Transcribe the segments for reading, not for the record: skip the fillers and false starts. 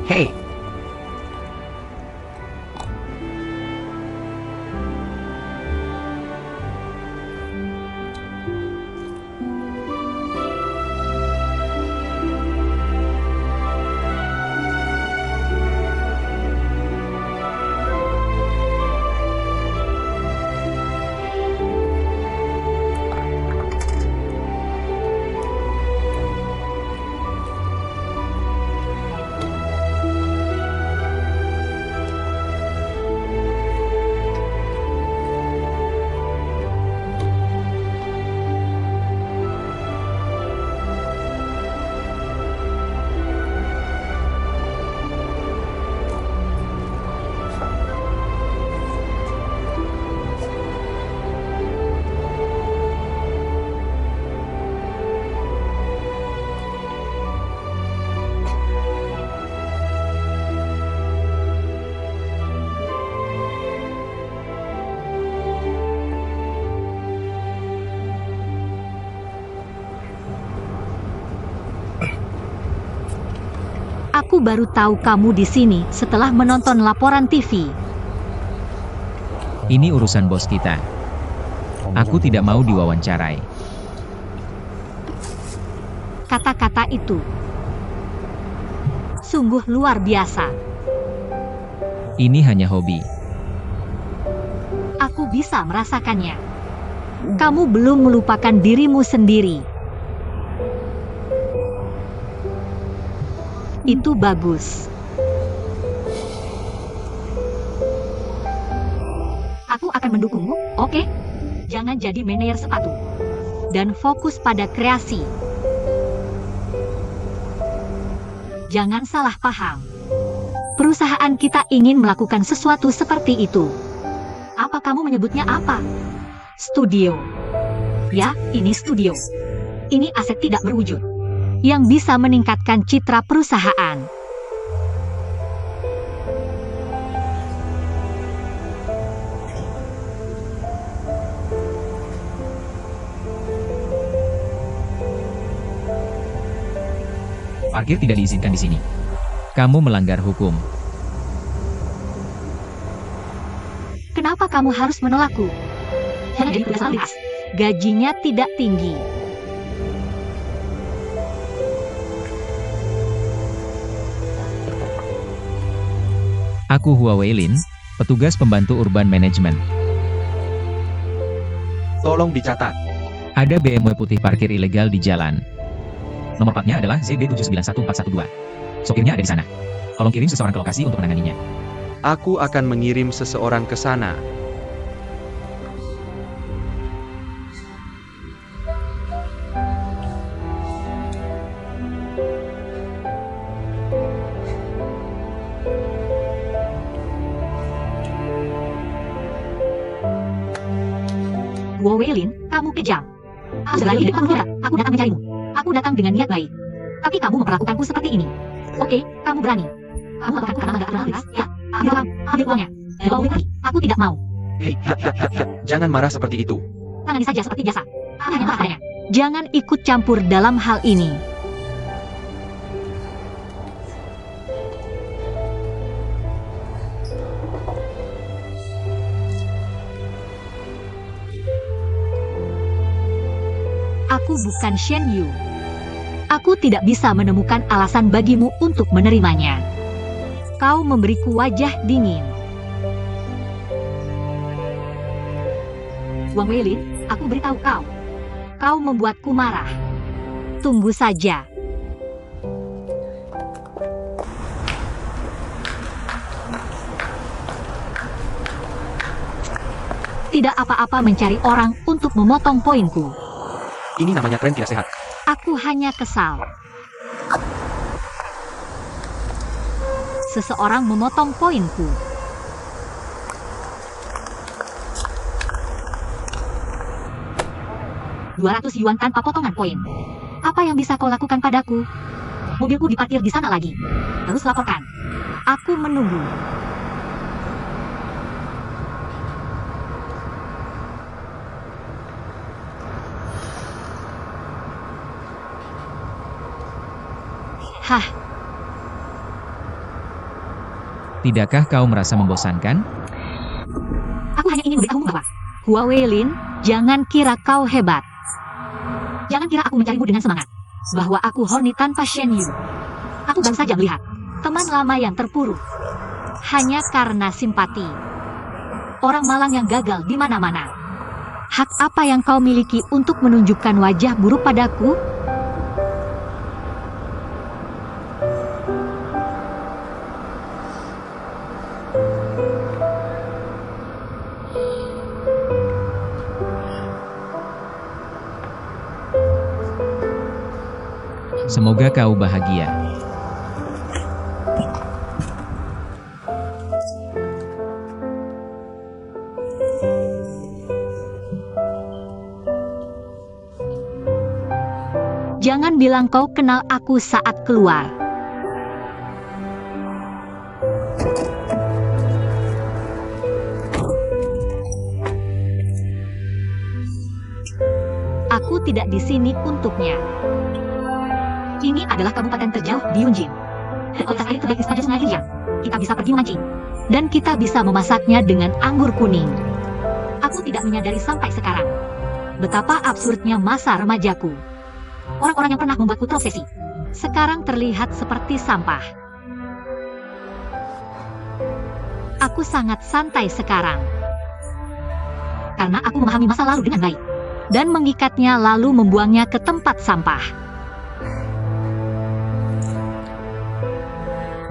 Hei, Aku baru tahu kamu di sini setelah menonton laporan TV. Ini urusan bos kita. Aku tidak mau diwawancarai. Kata-kata itu sungguh luar biasa. Ini hanya hobi. Aku bisa merasakannya. Kamu belum melupakan dirimu sendiri. Itu bagus. Aku akan mendukungmu, oke? Jangan jadi manajer sepatu. Dan fokus pada kreasi. Jangan salah paham. Perusahaan kita ingin melakukan sesuatu seperti itu. Apa kamu menyebutnya apa? Studio. Ya, ini studio. Ini aset tidak berwujud yang bisa meningkatkan citra perusahaan. Parkir tidak diizinkan di sini. Kamu melanggar hukum. Kenapa kamu harus menolakku? Hanya jadi petugas lalu lintas. Gajinya tidak tinggi. Aku Huawei Lin, petugas pembantu urban management. tolong dicatat. Ada BMW putih parkir ilegal di jalan. Nomor platnya adalah ZB791412. Sopirnya ada di sana. Tolong kirim seseorang ke lokasi untuk menanganinya. Aku akan mengirim seseorang ke sana. Huawei Lin, kamu kejam. Aku berani di depan murah. Aku datang mencarimu. Aku datang dengan niat baik. Tapi kamu memperlakukanku seperti ini. Oke, kamu berani. Kamu akan karena nggak kenal Liz. Ya, ambil uangnya. Bawa pergi. Aku tidak mau. Hei, jangan marah seperti itu. Tangani saja seperti biasa. Hanya marah adanya. Jangan ikut campur dalam hal ini. Aku bukan Shen Yu. Aku tidak bisa menemukan alasan bagimu untuk menerimanya. Kau memberiku wajah dingin. Wang Weilin, aku beritahu kau. Kau membuatku marah. Tunggu saja. Tidak apa-apa mencari orang untuk memotong poinku. Ini namanya tren tidak sehat. Aku hanya kesal. Seseorang memotong poinku. $200 tanpa potongan poin. Apa yang bisa kau lakukan padaku? Mobilku diparkir di sana lagi. Terus laporkan. Aku menunggu. Hah. Tidakkah kau merasa membosankan? Aku hanya ingin memberitahumu bahwa Hua Weilin, jangan kira kau hebat. Jangan kira aku mencarimu dengan semangat. Bahwa aku horny tanpa Shen Yu. Aku baru saja melihat teman lama yang terpuruk. Hanya karena simpati. Orang malang yang gagal di mana-mana. Hak apa yang kau miliki untuk menunjukkan wajah buruk padaku? Semoga kau bahagia. Jangan bilang kau kenal aku saat keluar. Aku tidak di sini untuknya. Ini adalah kabupaten terjauh di Yunjin. Otak air terbaik saja Sungai Liang. Kita bisa pergi mancing. Dan kita bisa memasaknya dengan anggur kuning. Aku tidak menyadari sampai sekarang betapa absurdnya masa remajaku. Orang-orang yang pernah membuatku terobsesi sekarang terlihat seperti sampah. Aku sangat santai sekarang. Karena aku memahami masa lalu dengan baik. Dan mengikatnya lalu membuangnya ke tempat sampah.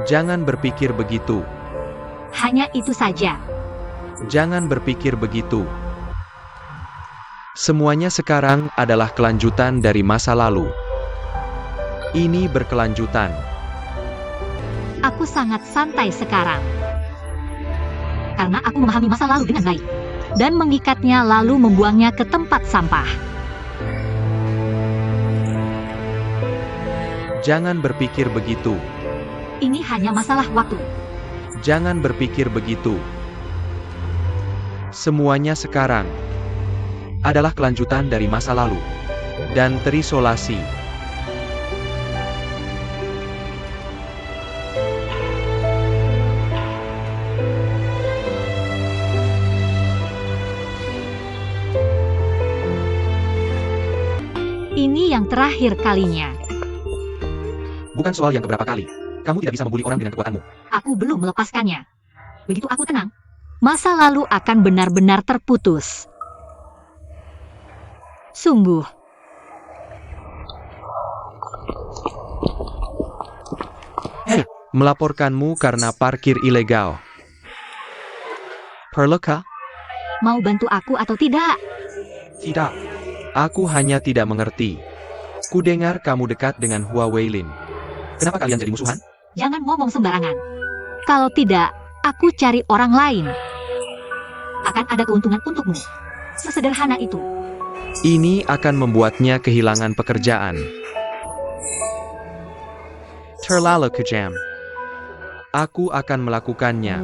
Jangan berpikir begitu. Hanya itu saja. Jangan berpikir begitu. Semuanya sekarang adalah kelanjutan dari masa lalu. Ini berkelanjutan. Aku sangat santai sekarang. Karena aku memahami masa lalu dengan baik. Dan mengikatnya lalu membuangnya ke tempat sampah. Jangan berpikir begitu. Ini hanya masalah waktu. Jangan berpikir begitu. Semuanya sekarang adalah kelanjutan dari masa lalu dan terisolasi. Ini yang terakhir kalinya. Bukan soal yang keberapa kali. Kamu tidak bisa membuli orang dengan kekuatanmu. Aku belum melepaskannya. Begitu aku tenang, masa lalu akan benar-benar terputus. Sungguh. Melaporkanmu karena parkir ilegal. Perlukah? Mau bantu aku atau tidak? Tidak. Aku hanya tidak mengerti. Kudengar kamu dekat dengan Hua Weilin. Kenapa kalian jadi musuhan? Jangan ngomong sembarangan. Kalau tidak, aku cari orang lain. Akan ada keuntungan untukmu. Sesederhana itu. Ini akan membuatnya kehilangan pekerjaan. Terlalu kejam. Aku akan melakukannya.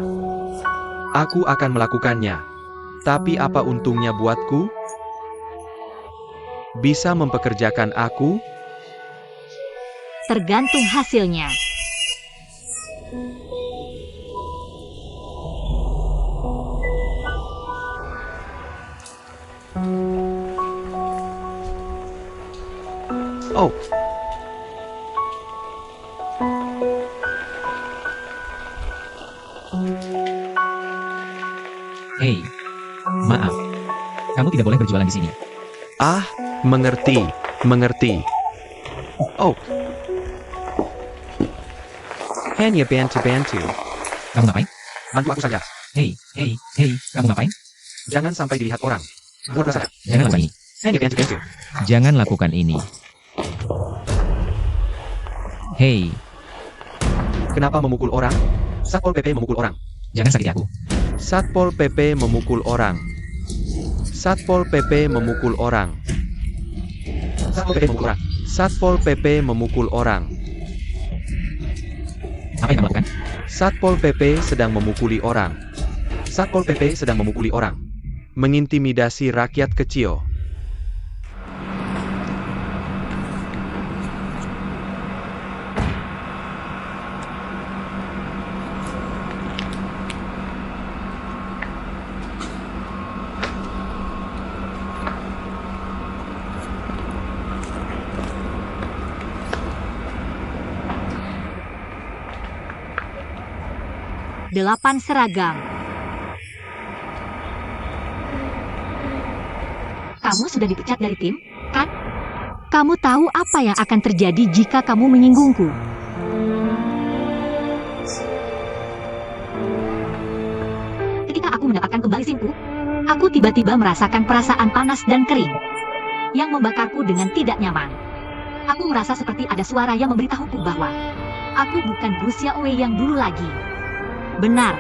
Aku akan melakukannya. Tapi apa untungnya buatku? Bisa mempekerjakan aku? Tergantung hasilnya. Oh. Hei, maaf. Kamu tidak boleh berjualan di sini. Ah, mengerti, mengerti. Oh. Hanya bantu-bantu. Kamu ngapain? Bantu aku saja. Hei, kamu ngapain? Jangan sampai dilihat orang. Bodoh saja. Jangan lakukan ini. Hanya bantu-bantu. Jangan lakukan ini. Hei, Kenapa memukul orang? Satpol PP memukul orang. jangan sakiti aku. Satpol PP memukul orang. Satpol PP memukul orang. Satpol PP memukul orang. Satpol PP memukul orang. Apa yang kamu lakukan? Satpol PP sedang memukuli orang. Satpol PP sedang memukuli orang. Mengintimidasi rakyat kecil. 8 seragam. Kamu sudah dipecat dari tim, kan? Kamu tahu apa yang akan terjadi jika kamu menyinggungku. Ketika aku mendapatkan kembali SIM-ku, aku tiba-tiba merasakan perasaan panas dan kering yang membakarku dengan tidak nyaman. Aku merasa seperti ada suara yang memberitahuku bahwa aku bukan Gu Xiaowei yang dulu lagi. Benar.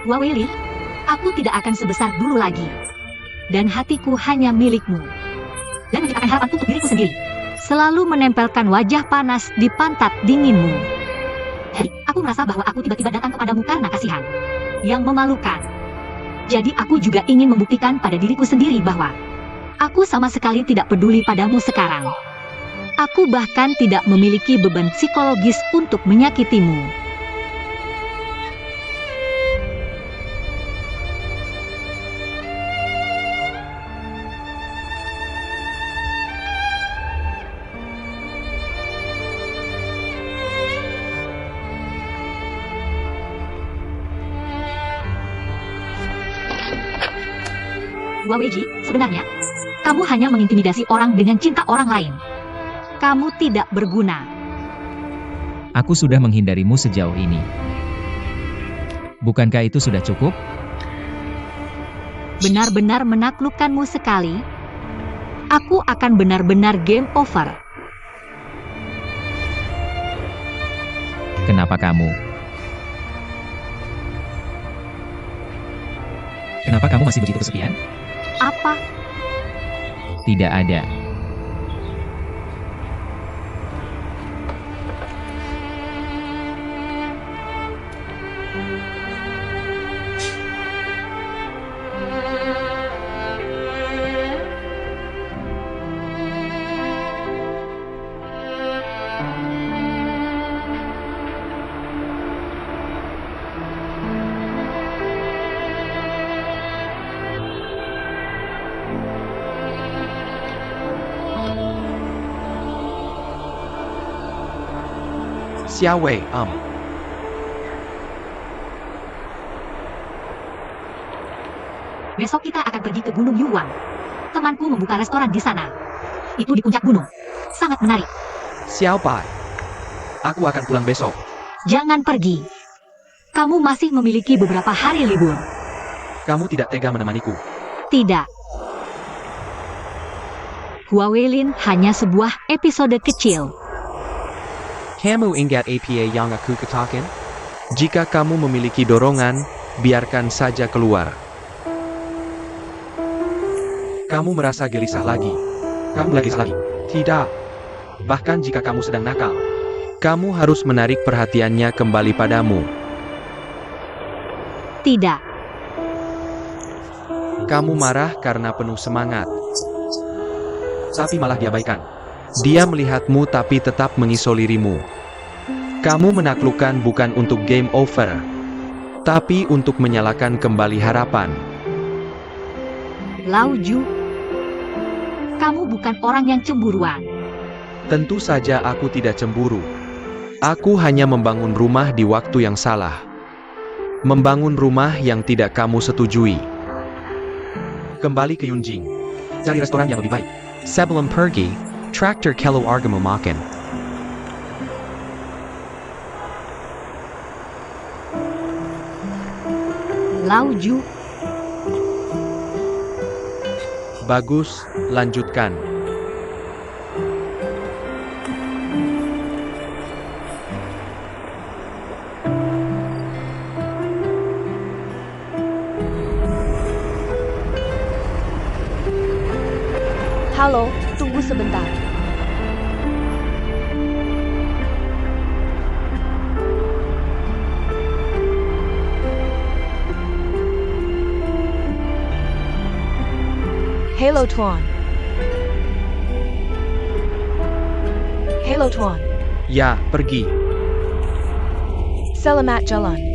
Hua Weilin, aku tidak akan sebesar dulu lagi. Dan hatiku hanya milikmu. Dan menciptakan harapan untuk diriku sendiri. Selalu menempelkan wajah panas di pantat dinginmu. Jadi, aku merasa bahwa aku tiba-tiba datang kepadamu karena kasihan yang memalukan. Jadi aku juga ingin membuktikan pada diriku sendiri bahwa aku sama sekali tidak peduli padamu sekarang. Aku bahkan tidak memiliki beban psikologis untuk menyakitimu. Hua Weiji, sebenarnya, kamu hanya mengintimidasi orang dengan cinta orang lain. Kamu tidak berguna. Aku sudah menghindarimu sejauh ini. Bukankah itu sudah cukup? Benar-benar menaklukkanmu sekali. Aku akan benar-benar game over. Kenapa kamu? Kenapa kamu masih begitu kesepian? Apa? Tidak ada. Xiaowei, Besok kita akan pergi ke Gunung Yuwang. Temanku membuka restoran di sana. Itu di puncak gunung. Sangat menarik. Xiaobai. Aku akan pulang besok. Jangan pergi. Kamu masih memiliki beberapa hari libur. Kamu tidak tega menemaniku. Tidak. Hua Weilin hanya sebuah episode kecil. Kamu ingat apa yang aku katakan? Jika kamu memiliki dorongan, biarkan saja keluar. Kamu merasa gelisah lagi. Kamu lagi lagi. Tidak. Bahkan jika kamu sedang nakal, kamu harus menarik perhatiannya kembali padamu. Tidak. Kamu marah karena penuh semangat, tapi malah diabaikan. Dia melihatmu tapi tetap mengisolirimu. Kamu menaklukkan bukan untuk game over, tapi untuk menyalakan kembali harapan. Lao Ju, kamu bukan orang yang cemburuan. Tentu saja aku tidak cemburu. Aku hanya membangun rumah di waktu yang salah. Membangun rumah yang tidak kamu setujui. Kembali ke Yunjing. Cari restoran yang lebih baik. Sebelum pergi, traktor kelo argamu makan. Lao Ju, Bagus, lanjutkan. Halo, tunggu sebentar. Halo Tuan. Halo Tuan. Ya, pergi. Selamat jalan.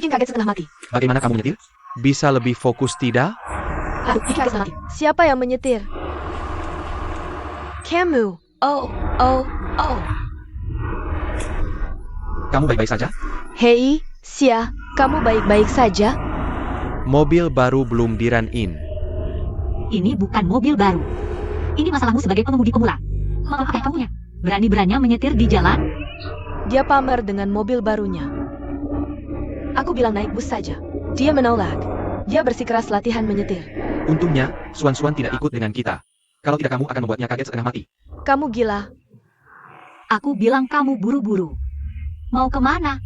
bikin kaget setengah mati. Bagaimana kamu menyetir? Bisa lebih fokus tidak? Aduh, bikin kaget setengah mati. Siapa yang menyetir? Kamu. Oh. Kamu baik-baik saja? Hei, Sia, kamu baik-baik saja? Mobil baru belum di-run-in. Ini bukan mobil baru. Ini masalahmu sebagai pengemudi pemula. Mau apa kamunya? Berani-beraninya menyetir di jalan? Dia pamer dengan mobil barunya. Aku bilang naik bus saja. Dia menolak. Dia bersikeras latihan menyetir. Untungnya, Suan-Suan tidak ikut dengan kita. Kalau tidak kamu akan membuatnya kaget setengah mati. Kamu gila. Aku bilang kamu buru-buru. Mau kemana?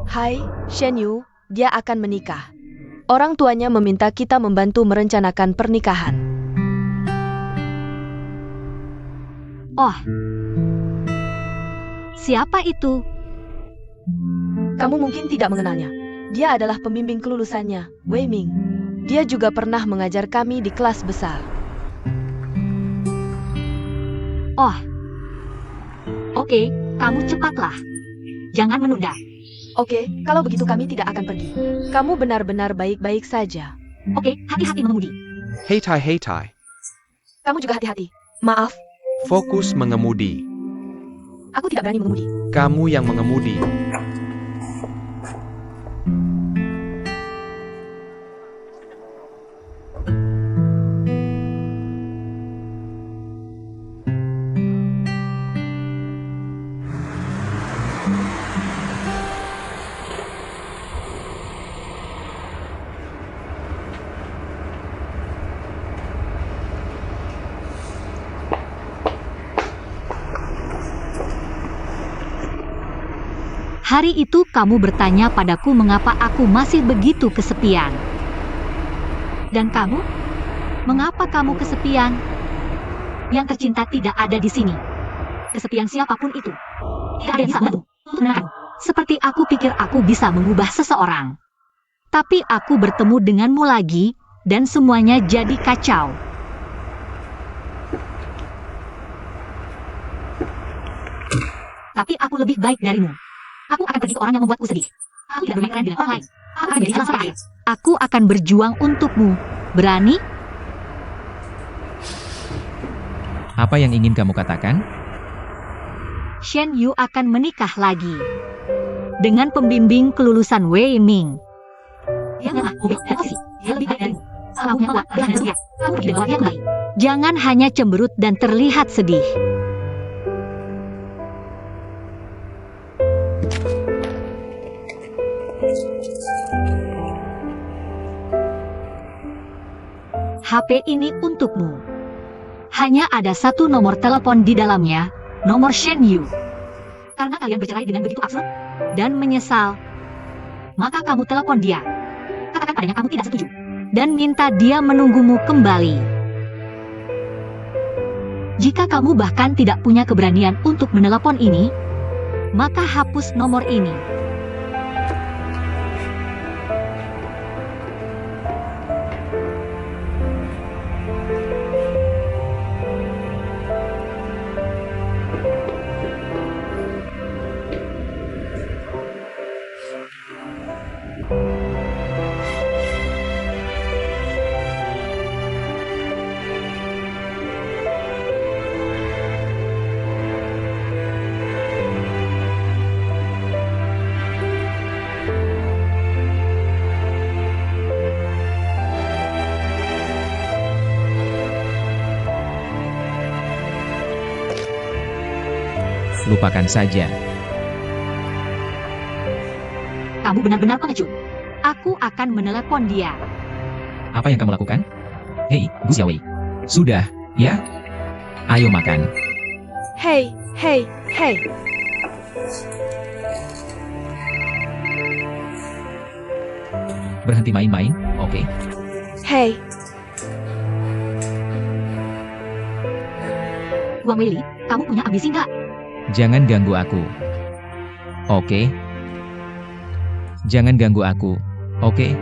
Hai, Shen Yu, dia akan menikah. Orang tuanya meminta kita membantu merencanakan pernikahan. Oh. Siapa itu? Kamu mungkin tidak mengenalnya. Dia adalah pembimbing kelulusannya, Wei Ming. Dia juga pernah mengajar kami di kelas besar. Oh. Oke, kamu cepatlah. Jangan menunda. Oke, kalau begitu kami tidak akan pergi. Kamu benar-benar baik-baik saja. Oke, hati-hati mengemudi. Hei Tai. Kamu juga hati-hati. Maaf, Fokus mengemudi. aku tidak berani mengemudi. Kamu yang mengemudi. Hari itu kamu bertanya padaku mengapa aku masih begitu kesepian. Dan kamu? Mengapa kamu kesepian? Yang tercinta tidak ada di sini. Kesepian siapapun itu. Tidak ada yang bisa membantu. Seperti aku pikir aku bisa mengubah seseorang. Tapi aku bertemu denganmu lagi, dan semuanya jadi kacau. Tapi aku lebih baik darimu. Aku akan pergi ke orang yang membuatku sedih. Aku tidak bermain peran dengan orang lain. Aku akan menjadi jalan saya. Aku akan berjuang untukmu. Berani? Apa yang ingin kamu katakan? Shen Yu akan menikah lagi. Dengan pembimbing kelulusan Wei Ming. Dia memang mobil dan posisi. Dia lebih baik darimu. Kamu yang kuat, berani dan setia. Kamu tidak bawa yang lain. Jangan hanya cemberut dan terlihat sedih. HP ini untukmu. Hanya ada satu nomor telepon di dalamnya, nomor Shen Yu. Karena kalian bercerai dengan begitu absurd dan menyesal, maka kamu telepon dia. Katakan padanya kamu tidak setuju dan minta dia menunggumu kembali. Jika kamu bahkan tidak punya keberanian untuk menelepon ini, maka hapus nomor ini. Lupakan saja. Kamu benar-benar pengecut. Aku akan menelepon dia. Apa yang kamu lakukan? Hei, Gu Xiaowei. Sudah, ya? Ayo makan. Hei. Berhenti main-main, oke? Hei, Wang Weili, kamu punya ambisi nggak? Jangan ganggu aku. Oke? Jangan ganggu aku, oke?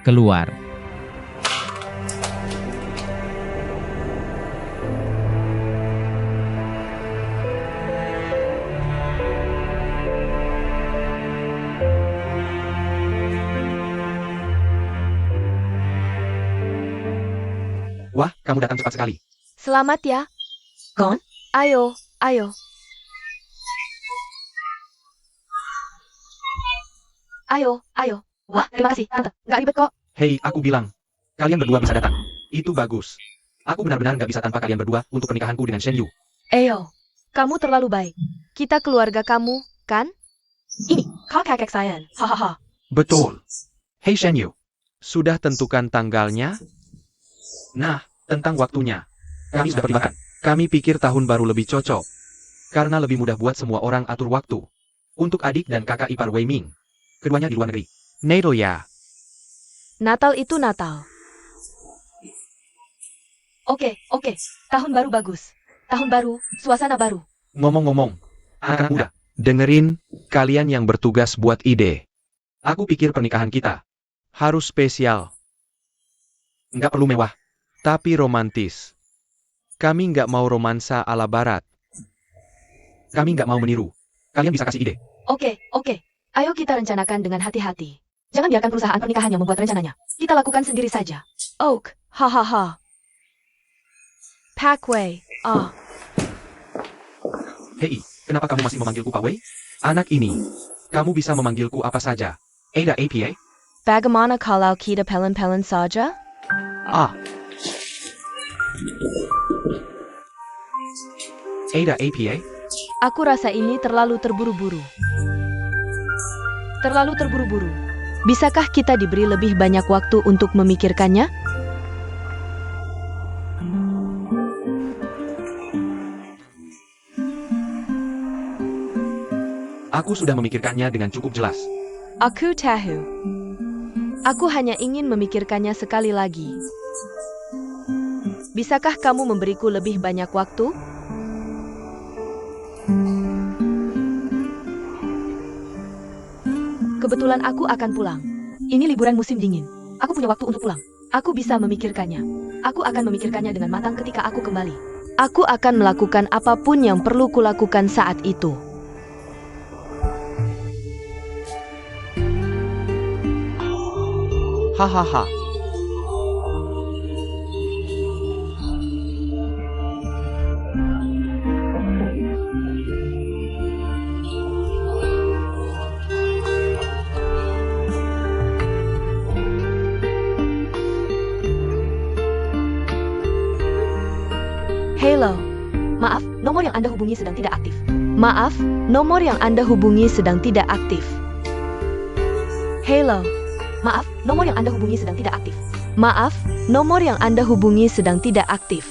Keluar. Wah, kamu datang cepat sekali. Selamat ya. Gon? Ayo, ayo. Ayo, ayo. Wah, terima kasih, Tante. Nggak ribet kok. Hei, aku bilang. Kalian berdua bisa datang. Itu bagus. Aku benar-benar nggak bisa tanpa kalian berdua untuk pernikahanku dengan Shen Yu. Eyo, kamu terlalu baik. Kita keluarga kamu, kan? Ini, kau kakek saya. Hahaha. Betul. Hei Shen Yu. Sudah tentukan tanggalnya? Nah, tentang waktunya. Kami sudah pertimbangkan. Kami pikir tahun baru lebih cocok. Karena lebih mudah buat semua orang atur waktu. Untuk adik dan kakak ipar Wei Ming. Keduanya di luar negeri. Natal ya. Natal itu Natal. Oke. Tahun baru bagus. Tahun baru, suasana baru. Ngomong-ngomong. Anak muda. Dengerin, kalian yang bertugas buat ide. Aku pikir pernikahan kita harus spesial. Nggak perlu mewah. Tapi romantis. Kami nggak mau romansa ala barat. Kami nggak mau meniru. Kalian bisa kasih ide. Oke. Ayo kita rencanakan dengan hati-hati. Jangan biarkan perusahaan pernikahan yang membuat rencananya. Kita lakukan sendiri saja. Oak, hahaha. Parkway, Hei, kenapa kamu masih memanggilku Pak Wei? Anak ini, kamu bisa memanggilku apa saja. Ada APA? Bagaimana kalau kita pelen-pelen saja? Ada APA? Aku rasa ini terlalu terburu-buru. Terlalu terburu-buru. Bisakah kita diberi lebih banyak waktu untuk memikirkannya? Aku sudah memikirkannya dengan cukup jelas. Aku tahu. Aku hanya ingin memikirkannya sekali lagi. Bisakah kamu memberiku lebih banyak waktu? Kebetulan aku akan pulang. Ini liburan musim dingin. Aku punya waktu untuk pulang. Aku bisa memikirkannya. Aku akan memikirkannya dengan matang ketika aku kembali. Aku akan melakukan apapun yang perlu kulakukan saat itu. Hahaha. Halo. Maaf, nomor yang Anda hubungi sedang tidak aktif. Maaf, nomor yang Anda hubungi sedang tidak aktif. Halo. Maaf, nomor yang Anda hubungi sedang tidak aktif. Maaf, nomor yang Anda hubungi sedang tidak aktif.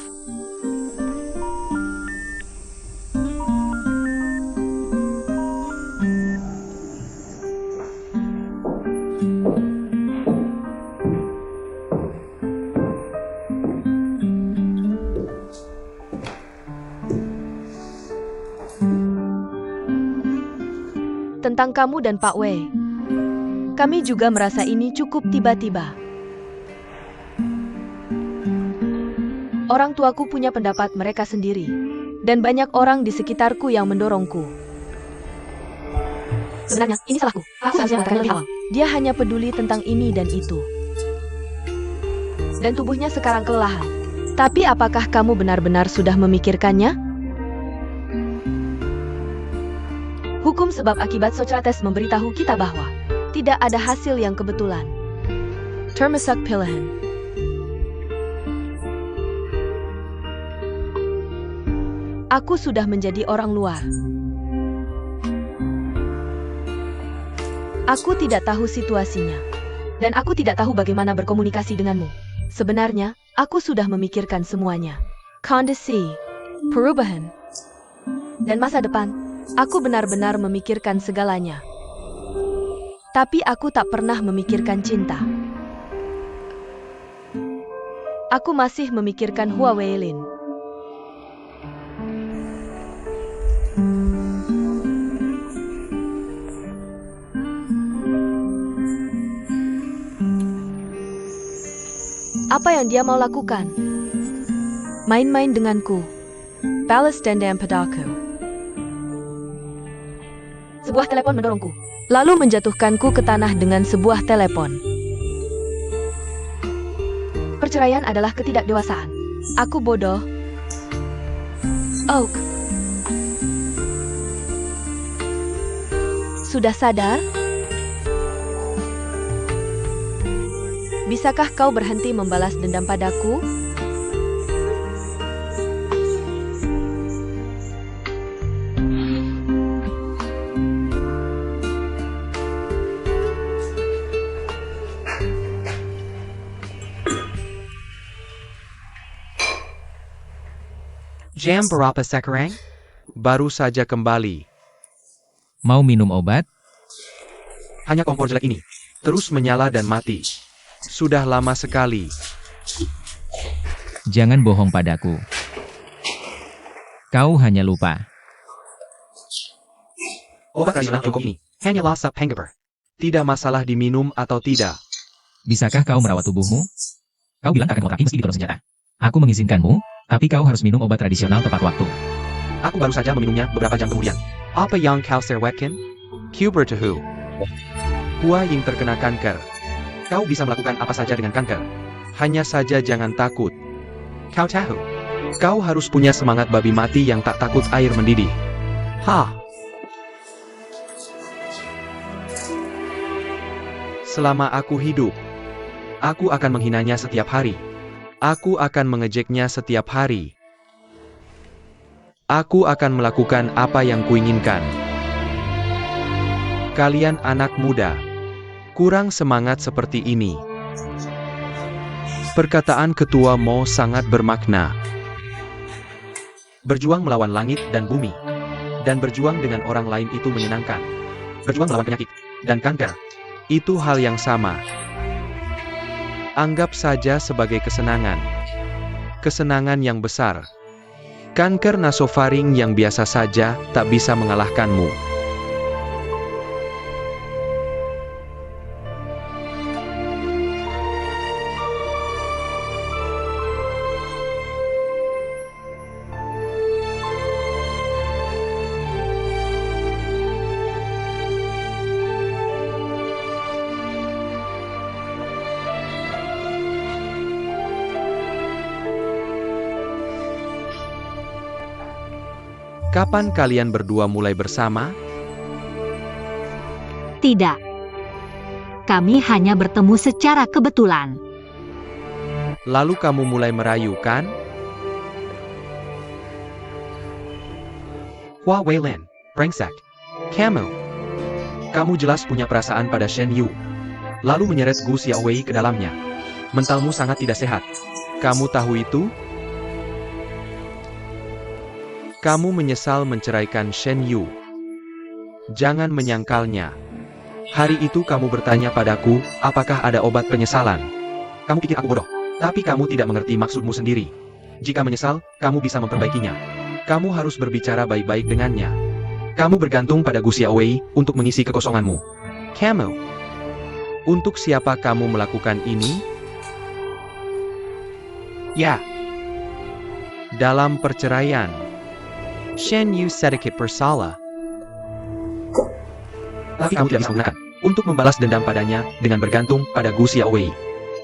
Tentang kamu dan Pak Wei. Kami juga merasa ini cukup tiba-tiba. Orang tuaku punya pendapat mereka sendiri, dan banyak orang di sekitarku yang mendorongku. Sebenarnya, ini salahku. Aku seharusnya mengatakan lebih awal. Dia hanya peduli tentang ini dan itu. Dan tubuhnya sekarang kelelahan. Tapi apakah kamu benar-benar sudah memikirkannya? Hukum sebab akibat Socrates memberitahu kita bahwa tidak ada hasil yang kebetulan. Termasuk pilihan. Aku sudah menjadi orang luar. Aku tidak tahu situasinya. Dan aku tidak tahu bagaimana berkomunikasi denganmu. Sebenarnya, aku sudah memikirkan semuanya. Kondisi, perubahan, dan masa depan. Aku benar-benar memikirkan segalanya. Tapi aku tak pernah memikirkan cinta. Aku masih memikirkan Huawei Lin. Apa yang dia mau lakukan? Main-main denganku. Balas dendam padaku. Sebuah telepon mendorongku. Lalu menjatuhkanku ke tanah dengan sebuah telepon. Perceraian adalah ketidakdewasaan. Aku bodoh. Oak, Sudah sadar? Bisakah kau berhenti membalas dendam padaku? Jam berapa sekarang? Baru saja kembali. Mau minum obat? Hanya kompor jelek ini. Terus menyala dan mati. Sudah lama sekali. Jangan bohong padaku. Kau hanya lupa. Obat tradisional Joko ini hanyalah sap hangover. Tidak masalah diminum atau tidak. Bisakah kau merawat tubuhmu? Kau bilang akan kau kaki meski ditodong senjata. Aku mengizinkanmu, tapi kau harus minum obat tradisional tepat waktu. Aku baru saja meminumnya beberapa jam kemudian. Apa yang kau serwetkan? Kuber tahu. Gua yang terkena kanker. Kau bisa melakukan apa saja dengan kanker. Hanya saja jangan takut. Kau tahu. Kau harus punya semangat babi mati yang tak takut air mendidih. Ha! Selama aku hidup, aku akan menghinanya setiap hari. Aku akan mengejeknya setiap hari. Aku akan melakukan apa yang kuinginkan. Kalian anak muda, kurang semangat seperti ini. Perkataan Ketua Mo sangat bermakna. Berjuang melawan langit dan bumi. Dan berjuang dengan orang lain itu menyenangkan. Berjuang melawan penyakit dan kanker. Itu hal yang sama. Anggap saja sebagai kesenangan. Kesenangan yang besar. Kanker nasofaring yang biasa saja tak bisa mengalahkanmu. Kapan kalian berdua mulai bersama? Tidak. Kami hanya bertemu secara kebetulan. Lalu kamu mulai merayu, kan? Hua Weilan, brengsek. Kamu jelas punya perasaan pada Shen Yu. Lalu menyeret Gu Xiaowei ke dalamnya. Mentalmu sangat tidak sehat. Kamu tahu itu? Kamu menyesal menceraikan Shen Yu. Jangan menyangkalnya. Hari itu kamu bertanya padaku, apakah ada obat penyesalan? Kamu pikir aku bodoh, tapi kamu tidak mengerti maksudmu sendiri. Jika menyesal, kamu bisa memperbaikinya. Kamu harus berbicara baik-baik dengannya. Kamu bergantung pada Gu Xiaowei untuk mengisi kekosonganmu. Kamu. Untuk siapa kamu melakukan ini? Ya. Dalam perceraian. Shen Yu sedikit bersalah. Tapi kamu tidak bisa menggunakan untuk membalas dendam padanya dengan bergantung pada Gu Xiaowei.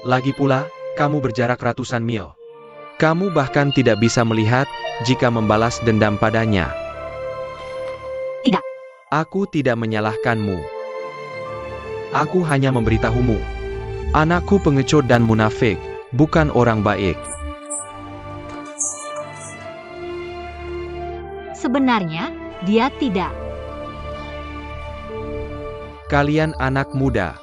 Lagi pula, kamu berjarak ratusan mil. Kamu bahkan tidak bisa melihat jika membalas dendam padanya. Tidak. Aku tidak menyalahkanmu. Aku hanya memberitahumu. Anakku pengecut dan munafik, bukan orang baik. Sebenarnya, dia tidak. Kalian anak muda.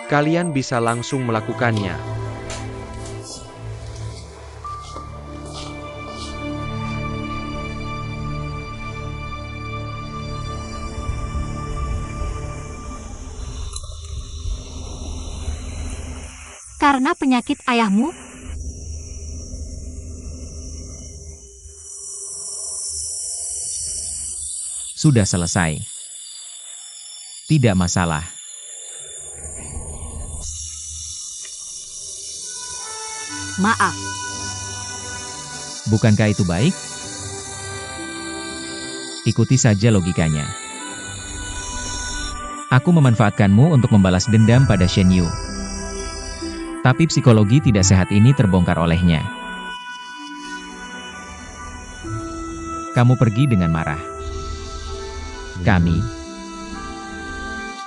Kalian bisa langsung melakukannya. Karena penyakit ayahmu, Sudah selesai. Tidak masalah. Maaf, Bukankah itu baik? Ikuti saja logikanya. Aku memanfaatkanmu untuk membalas dendam pada Shen Yu. Tapi psikologi tidak sehat ini terbongkar olehnya. Kamu pergi dengan marah.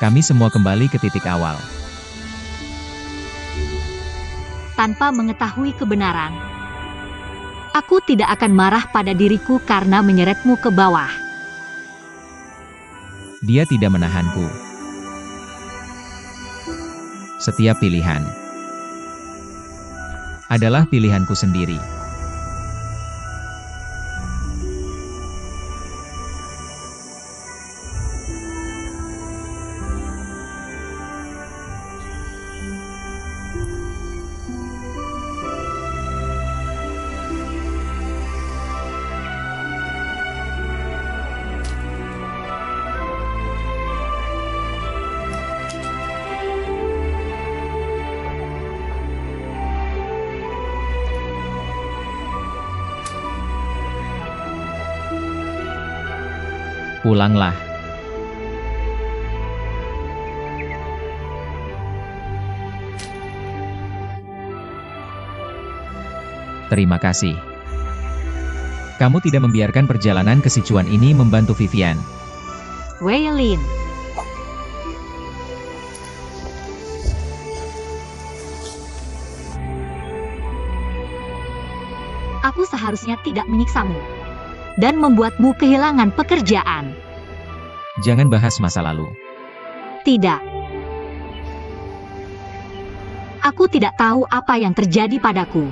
Kami semua kembali ke titik awal. tanpa mengetahui kebenaran. Aku tidak akan marah pada diriku karena menyeretmu ke bawah. Dia tidak menahanku. Setiap pilihan adalah pilihanku sendiri. Pulanglah. Terima kasih. Kamu tidak membiarkan perjalanan ke Sichuan ini membantu Vivian. Wei Lin. Aku seharusnya tidak menyiksamu dan membuatmu kehilangan pekerjaan. Jangan bahas masa lalu. Tidak. Aku tidak tahu apa yang terjadi padaku.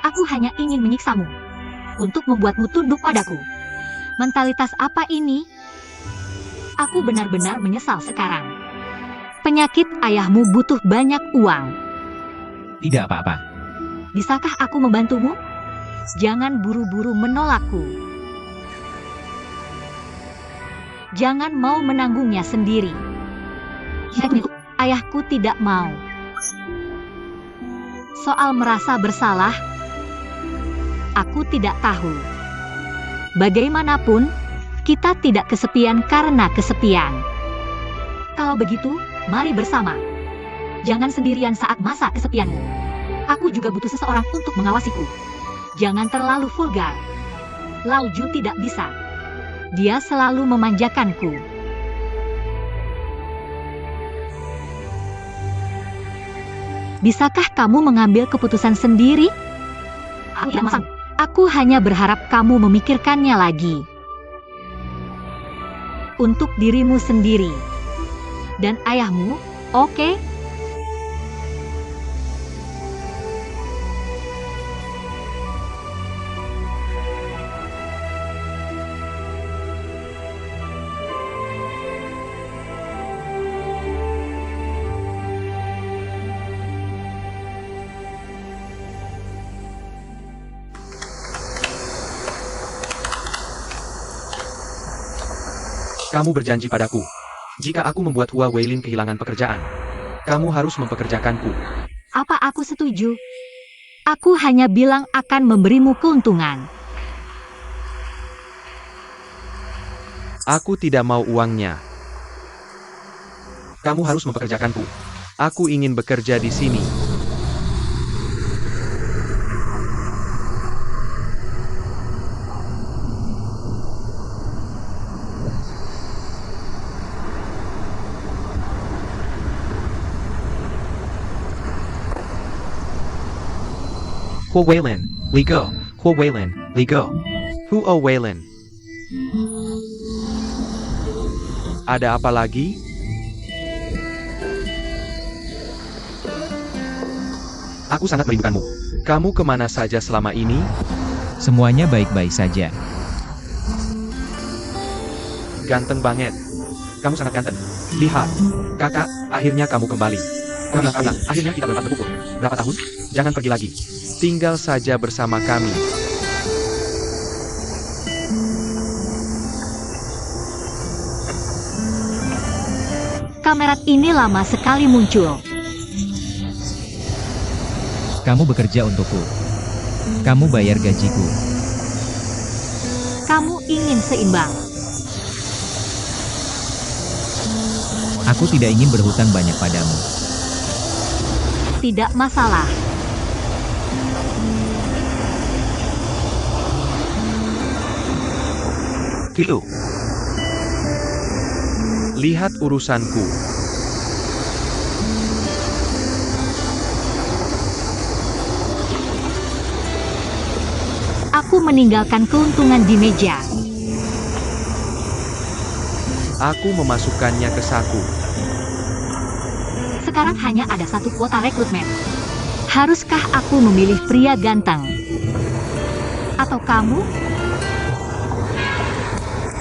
Aku hanya ingin menyiksamu untuk membuatmu tunduk padaku. Mentalitas apa ini? Aku benar-benar menyesal sekarang. Penyakit ayahmu butuh banyak uang. Tidak apa-apa. Bisakah aku membantumu? Jangan buru-buru menolakku. Jangan mau menanggungnya sendiri. Ayahku tidak mau. Soal merasa bersalah, aku tidak tahu. Bagaimanapun, kita tidak kesepian karena kesepian. Kalau begitu, mari bersama. Jangan sendirian saat masa kesepianmu. Aku juga butuh seseorang untuk mengawasiku. Jangan terlalu vulgar. Lao Ju tidak bisa. Dia selalu memanjakanku. Bisakah kamu mengambil keputusan sendiri? Aku hanya berharap kamu memikirkannya lagi. Untuk dirimu sendiri. Dan ayahmu, oke? Kamu berjanji padaku. Jika aku membuat Hua Weilin kehilangan pekerjaan, kamu harus mempekerjakanku. Apa aku setuju? Aku hanya bilang akan memberimu keuntungan. Aku tidak mau uangnya. Kamu harus mempekerjakanku. Aku ingin bekerja di sini. Hua Weilin, Li Go. Hua Weilin, Li Go. Hua Weilin. Ada apa lagi? Aku sangat merindukanmu. Kamu kemana saja selama ini? Semuanya baik-baik saja. Ganteng banget. Kamu sangat ganteng. Lihat, kakak, akhirnya kamu kembali. Kakak, akhirnya kita berempat berkumpul. Berapa tahun? Jangan pergi lagi. Tinggal saja bersama kami. Kamerat ini lama sekali muncul. Kamu bekerja untukku. Kamu bayar gajiku. Kamu ingin seimbang. Aku tidak ingin berhutang banyak padamu. Tidak masalah. Kilo. Lihat urusanku. Aku meninggalkan keuntungan di meja. Aku memasukkannya ke saku. Sekarang hanya ada satu kuota rekrutmen. Haruskah aku memilih pria ganteng? Atau kamu?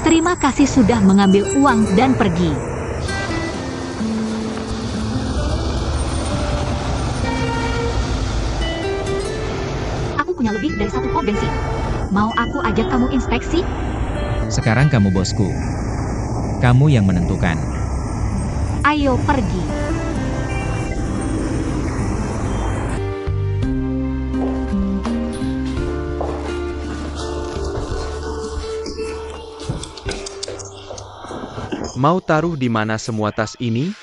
Terima kasih sudah mengambil uang dan pergi. Aku punya lebih dari satu pom bensin. Mau aku ajak kamu inspeksi? Sekarang kamu bosku. Kamu yang menentukan. Ayo pergi. Mau taruh di mana semua tas ini?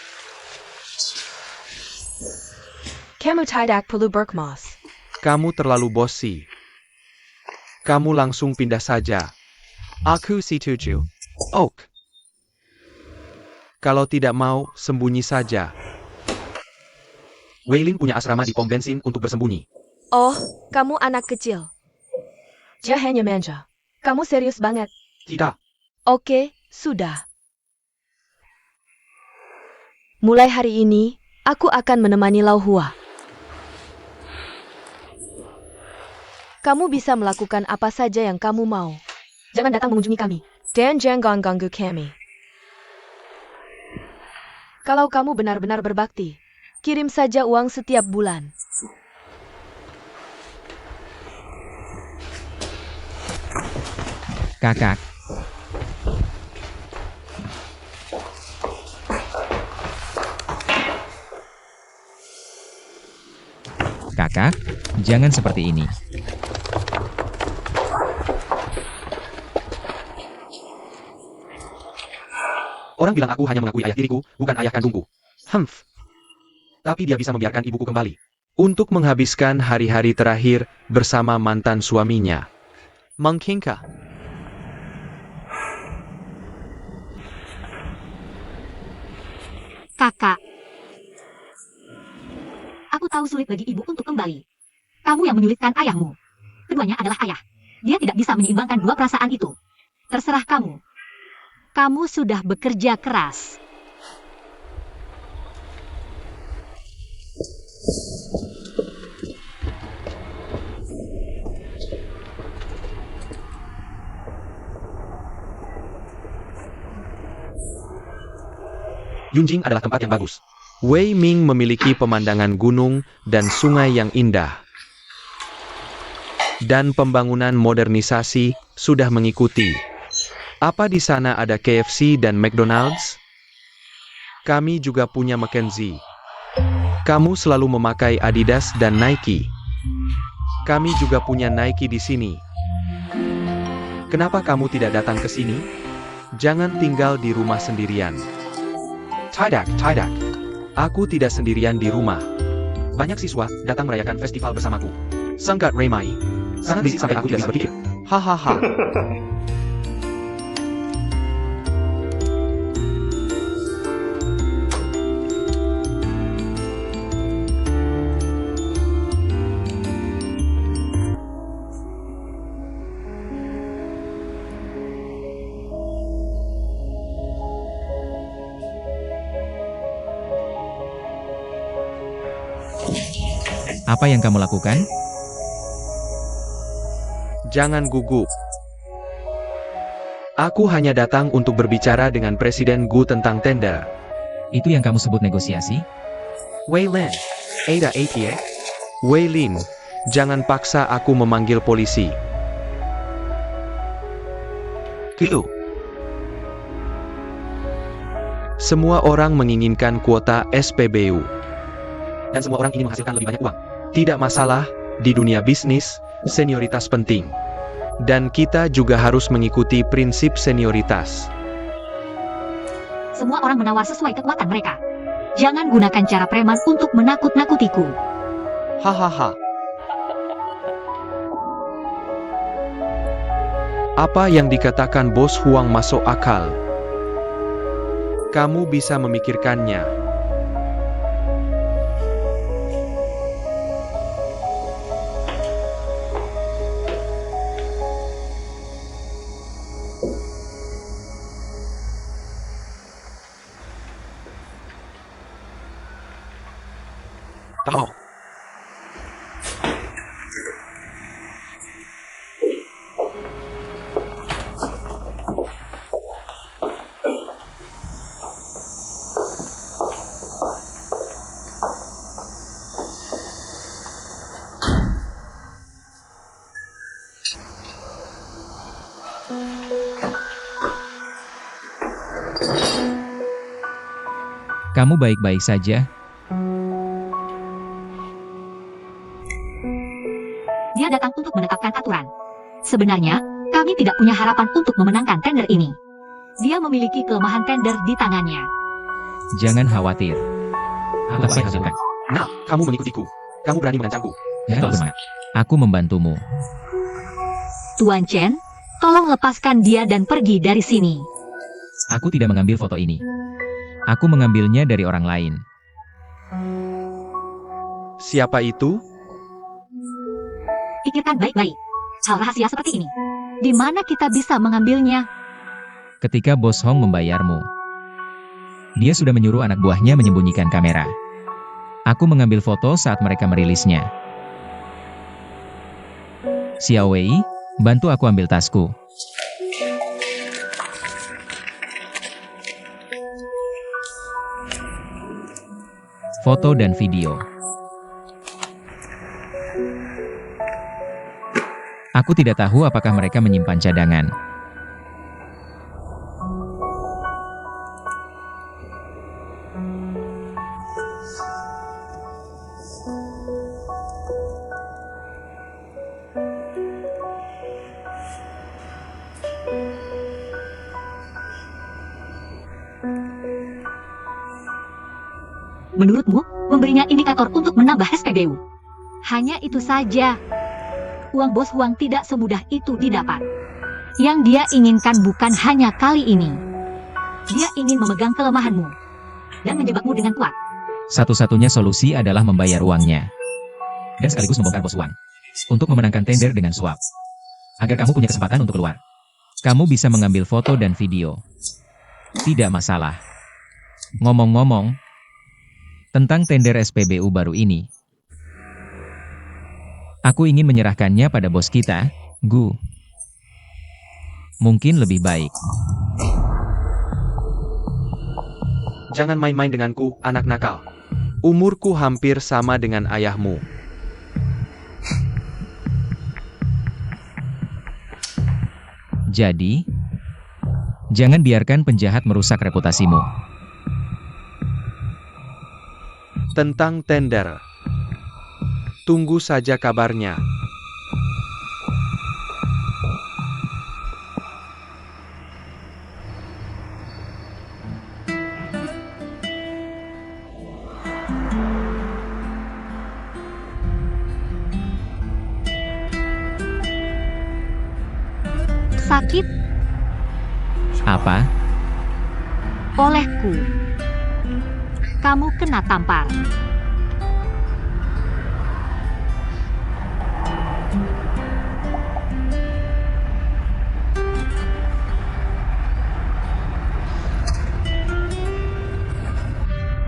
Kamu tidak perlu berkemas. Kamu terlalu bosi. Kamu langsung pindah saja. Aku setuju. Oak. Kalau tidak mau, sembunyi saja. Weilin punya asrama di pom bensin untuk bersembunyi. Oh, kamu anak kecil. Dia hanya manja. Kamu serius banget. Tidak. Oke, sudah. Mulai hari ini, aku akan menemani Lau Hua. Kamu bisa melakukan apa saja yang kamu mau. Jangan datang mengunjungi kami. Dan jangan ganggu kami. Kalau kamu benar-benar berbakti, kirim saja uang setiap bulan. Kakak. Kakak, jangan seperti ini. Orang bilang aku hanya mengakui ayah tiriku, bukan ayah kandungku. Humph. Tapi dia bisa membiarkan ibuku kembali. Untuk menghabiskan hari-hari terakhir bersama mantan suaminya. Mungkinkah? Kakak. Aku tahu sulit bagi ibu untuk kembali. Kamu yang menyulitkan ayahmu. Keduanya adalah ayah. Dia tidak bisa menyeimbangkan dua perasaan itu. Terserah kamu. Kamu sudah bekerja keras. Yunjing adalah tempat yang bagus. Wei Ming memiliki pemandangan gunung dan sungai yang indah. Dan pembangunan modernisasi sudah mengikuti. Apa di sana ada KFC dan McDonald's? Kami juga punya McKenzie. Kamu selalu memakai Adidas dan Nike. Kami juga punya Nike di sini. Kenapa kamu tidak datang ke sini? Jangan tinggal di rumah sendirian. Tidak. Aku tidak sendirian di rumah. Banyak siswa datang merayakan festival bersamaku. Sangat ramai. Sangat berisik sampai aku tidak bisa berpikir. Hahaha. Apa yang kamu lakukan? Jangan gugup. Aku hanya datang untuk berbicara dengan Presiden Gu tentang tender. Itu yang kamu sebut negosiasi? Weilin. Ada APA? Weilin, jangan paksa aku memanggil polisi. Kilo. Semua orang menginginkan kuota SPBU. Dan semua orang ingin menghasilkan lebih banyak uang. Tidak masalah, di dunia bisnis, senioritas penting. Dan kita juga harus mengikuti prinsip senioritas. Semua orang menawar sesuai kekuatan mereka. Jangan gunakan cara preman untuk menakut-nakutiku. Hahaha. Apa yang dikatakan Bos Huang masuk akal. Kamu bisa memikirkannya. Tahu. Kamu baik-baik saja? Dia datang untuk menetapkan aturan. Sebenarnya, kami tidak punya harapan untuk memenangkan tender ini. Dia memiliki kelemahan tender di tangannya. Jangan khawatir. Aku pasti hasilkan. Nah, kamu mengikutiku. Kamu berani mengancamku. Jangan bersemangat. Aku membantumu. Tuan Chen, tolong lepaskan dia dan pergi dari sini. Aku tidak mengambil foto ini. Aku mengambilnya dari orang lain. Siapa itu? Pikirkan baik-baik. Hal rahasia seperti ini. Di mana kita bisa mengambilnya? Ketika Bos Hong membayarmu, dia sudah menyuruh anak buahnya menyembunyikan kamera. Aku mengambil foto saat mereka merilisnya. Xiao Wei, bantu aku ambil tasku. Foto dan video. Aku tidak tahu apakah mereka menyimpan cadangan. Menurutmu, memberinya indikator untuk menambah SPBU? Hanya itu saja. Uang Bos Huang tidak semudah itu didapat. Yang dia inginkan bukan hanya kali ini. Dia ingin memegang kelemahanmu dan menjebakmu dengan kuat. Satu-satunya solusi adalah membayar uangnya. Dan sekaligus membongkar Bos Huang. Untuk memenangkan tender dengan suap. Agar kamu punya kesempatan untuk keluar. Kamu bisa mengambil foto dan video. Tidak masalah. Ngomong-ngomong, tentang tender SPBU baru ini. Aku ingin menyerahkannya pada bos kita, Gu. Mungkin lebih baik. Jangan main-main denganku, anak nakal. Umurku hampir sama dengan ayahmu. Jadi, jangan biarkan penjahat merusak reputasimu. Tentang tender. Tunggu saja kabarnya. Sakit Apa? olehku. Kamu kena tampar.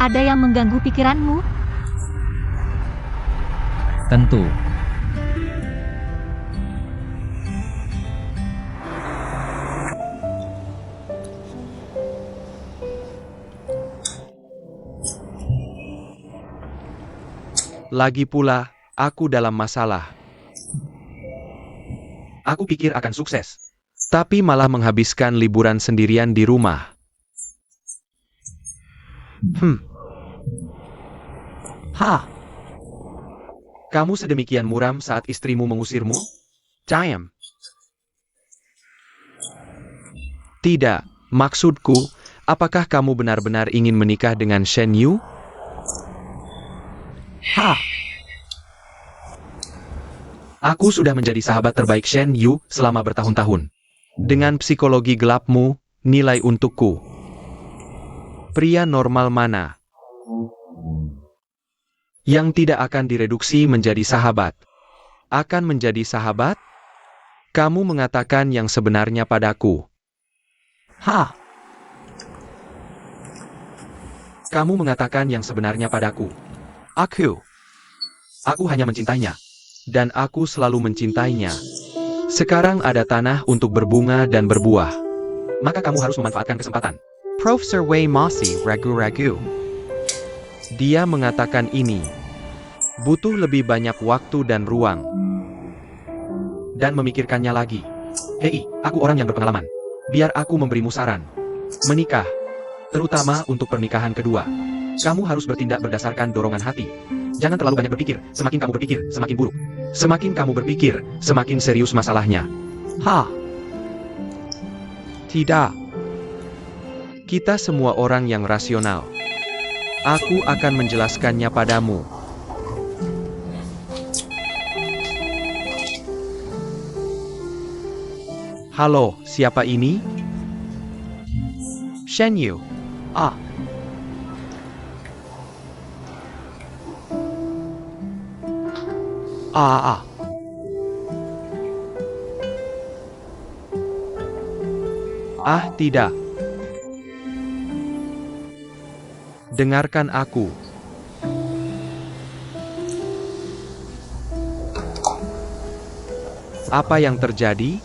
Ada yang mengganggu pikiranmu? Tentu. Lagi pula, aku dalam masalah. Aku pikir akan sukses. Tapi malah menghabiskan liburan sendirian di rumah. Kamu sedemikian muram saat istrimu mengusirmu? Diam. Tidak, maksudku, apakah kamu benar-benar ingin menikah dengan Shen Yu? Ha! Aku sudah menjadi sahabat terbaik Shen Yu selama bertahun-tahun. Dengan psikologi gelapmu, nilai untukku. Pria normal mana yang tidak akan direduksi menjadi sahabat? Akan menjadi sahabat? Kamu mengatakan yang sebenarnya padaku. Ha! Kamu mengatakan yang sebenarnya padaku. Aku hanya mencintainya. Dan aku selalu mencintainya. Sekarang ada tanah untuk berbunga dan berbuah. Maka kamu harus memanfaatkan kesempatan. Profesor Wei masih ragu-ragu. Dia mengatakan ini. Butuh lebih banyak waktu dan ruang. Dan memikirkannya lagi. Hei, aku orang yang berpengalaman. Biar aku memberimu saran. Menikah. Terutama untuk pernikahan kedua. Kamu harus bertindak berdasarkan dorongan hati. Jangan terlalu banyak berpikir. Semakin kamu berpikir, semakin buruk. Semakin kamu berpikir, semakin serius masalahnya. Ha! Tidak. Kita semua orang yang rasional. Aku akan menjelaskannya padamu. Halo, siapa ini? Shen Yu. Ah. Tidak. Dengarkan aku. Apa yang terjadi?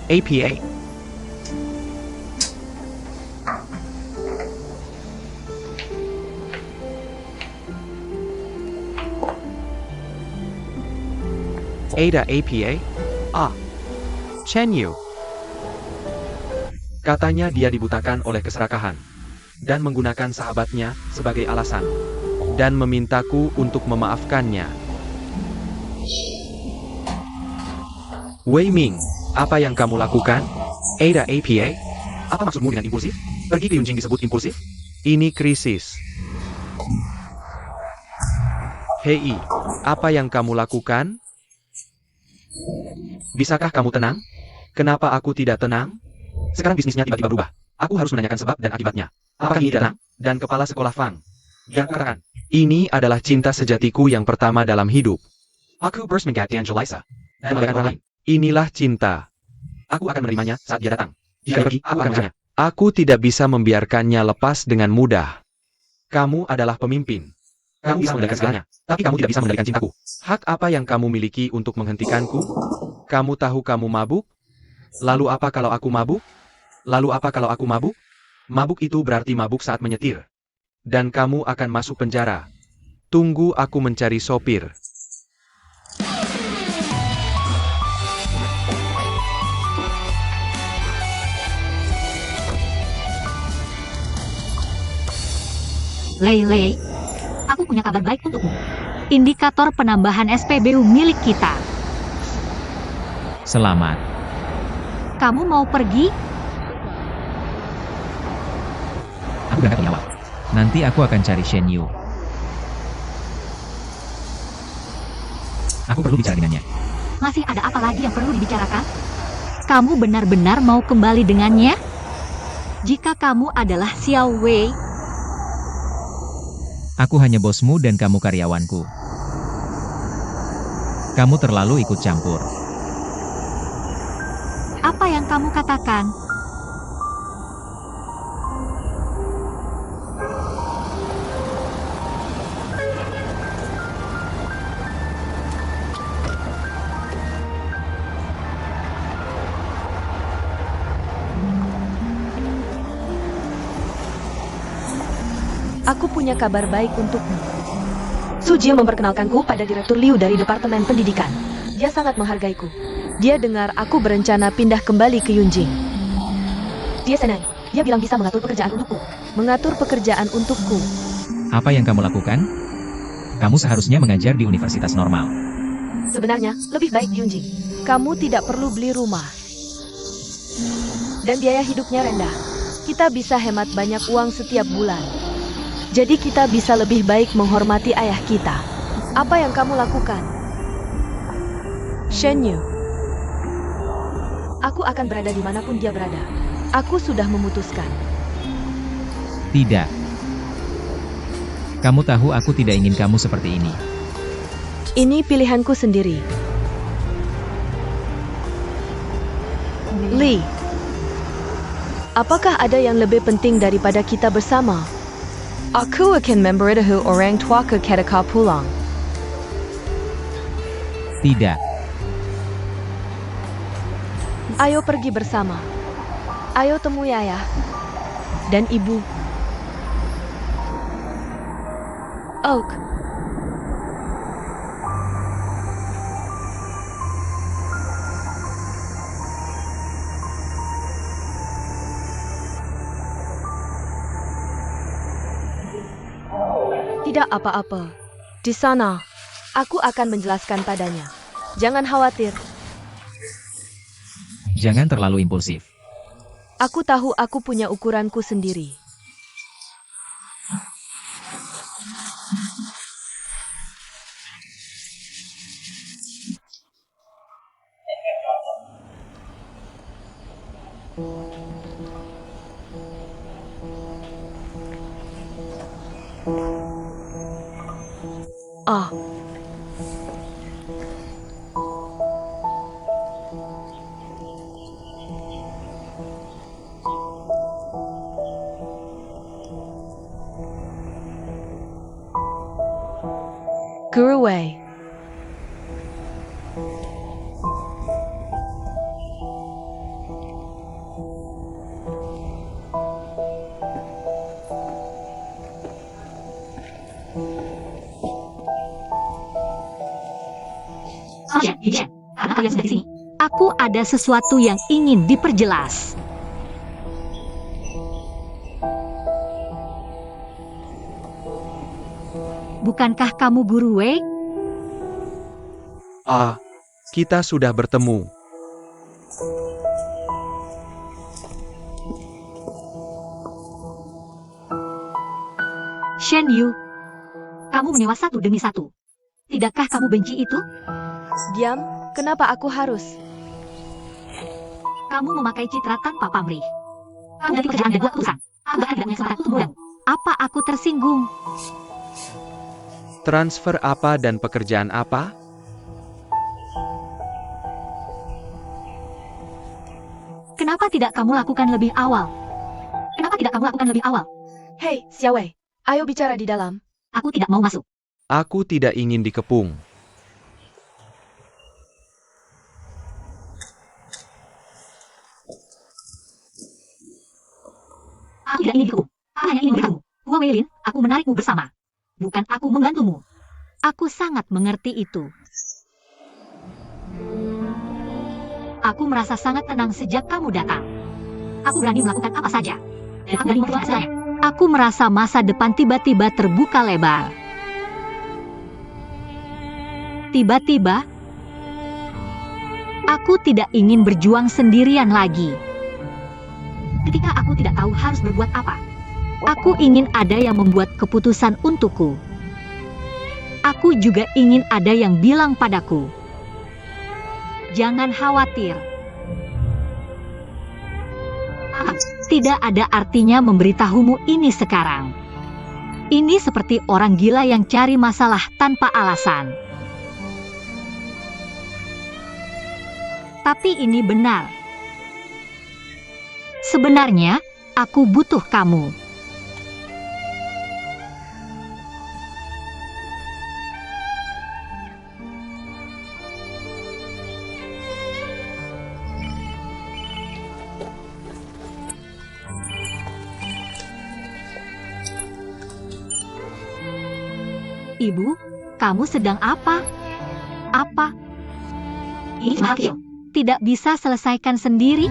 APA. Ada APA? Shen Yu. Katanya dia dibutakan oleh keserakahan. Dan menggunakan sahabatnya sebagai alasan. Dan memintaku untuk memaafkannya. Wei Ming, apa yang kamu lakukan? Ada APA? Apa maksudmu dengan impulsif? Pergi ke Yunjing disebut impulsif? Ini krisis. Hei, apa yang kamu lakukan? Bisakah kamu tenang? Kenapa aku tidak tenang? Sekarang bisnisnya tiba-tiba berubah. Aku harus menanyakan sebab dan akibatnya. Apakah ini datang? Dan kepala sekolah Fang. Yang katakan, ini adalah cinta sejatiku yang pertama dalam hidup. Aku burst mengganti Angelisa. Dan melakukan orang lain. Inilah cinta. Aku akan menerimanya saat dia datang. Jika dia pergi, aku akan menjaganya. Aku tidak bisa membiarkannya lepas dengan mudah. Kamu adalah pemimpin. Kamu bisa mengendalikan segalanya, tapi kamu tidak bisa mengendalikan cintaku. Hak apa yang kamu miliki untuk menghentikanku? Kamu tahu kamu mabuk? Lalu apa kalau aku mabuk? Lalu apa kalau aku mabuk? Mabuk itu berarti mabuk saat menyetir. Dan kamu akan masuk penjara. Tunggu aku mencari sopir. Lei, aku punya kabar baik untukmu. Indikator penambahan SPBU milik kita. Selamat. Kamu mau pergi? Aku berangkat lebih awal. Nanti aku akan cari Shen Yu. Aku perlu bicara dengannya. Masih ada apa lagi yang perlu dibicarakan? Kamu benar-benar mau kembali dengannya? Jika kamu adalah Xiao Wei, Aku hanya bosmu dan kamu karyawanku. Kamu terlalu ikut campur. apa yang kamu katakan? Aku punya kabar baik untukmu. Sujie memperkenalkanku pada Direktur Liu dari Departemen Pendidikan. Dia sangat menghargaiku. Dia dengar aku berencana pindah kembali ke Yunjing. Dia senang. Dia bilang bisa mengatur pekerjaan untukku. Mengatur pekerjaan untukku. Apa yang kamu lakukan? Kamu seharusnya mengajar di universitas normal. Sebenarnya, lebih baik Yunjing. Kamu tidak perlu beli rumah. Dan biaya hidupnya rendah. Kita bisa hemat banyak uang setiap bulan. Jadi kita bisa lebih baik menghormati ayah kita. Apa yang kamu lakukan? Shen Yu. Aku akan berada dimanapun dia berada. Aku sudah memutuskan. Tidak. Kamu tahu aku tidak ingin kamu seperti ini. Ini pilihanku sendiri. Lee. Apakah ada yang lebih penting daripada kita bersama? Aku akan memberitahu orang tua ke ketika pulang. Tidak. Ayo pergi bersama. Ayo temui ayah dan ibu. Oak. Tidak apa-apa. Di sana, aku akan menjelaskan padanya. Jangan khawatir. Jangan terlalu impulsif. Aku tahu aku punya ukuranku sendiri. Ah. Guru Wei. Karena kalian sudah di sini, aku ada sesuatu yang ingin diperjelas. Bukankah kamu Guru Wei? Ah, kita sudah bertemu. Shen Yu, kamu menyewa satu demi satu. Tidakkah kamu benci itu? Diam, kenapa aku harus? Kamu memakai citra tanpa pamrih. Kamu ganti pekerjaan dan buat urusan. Aku bahkan tidak punya kesempatan untuk memulamu. Apa aku tersinggung? Transfer apa dan pekerjaan apa? Kenapa tidak kamu lakukan lebih awal? Kenapa tidak kamu lakukan lebih awal? Hei, Xiaowei, ayo bicara di dalam. Aku tidak mau masuk. Aku tidak ingin dikepung. Aku tidak ingin dikepung. Aku hanya ingin memberitahumu. Hua Weilin, aku menarikmu bersama. Bukan aku membantumu. Aku sangat mengerti itu. Aku merasa sangat tenang sejak kamu datang. Aku berani melakukan apa saja. Dan aku berani memperjuangkan segalanya. Aku merasa masa depan tiba-tiba terbuka lebar. Tiba-tiba, aku tidak ingin berjuang sendirian lagi. Ketika aku tidak tahu harus berbuat apa, aku ingin ada yang membuat keputusan untukku. Aku juga ingin ada yang bilang padaku, jangan khawatir. Tidak ada artinya memberitahumu ini sekarang. Ini seperti orang gila yang cari masalah tanpa alasan. Tapi ini benar. Sebenarnya, aku butuh kamu. Ibu, kamu sedang apa? Apa? Ini cuma hal kecil. Tidak bisa selesaikan sendiri?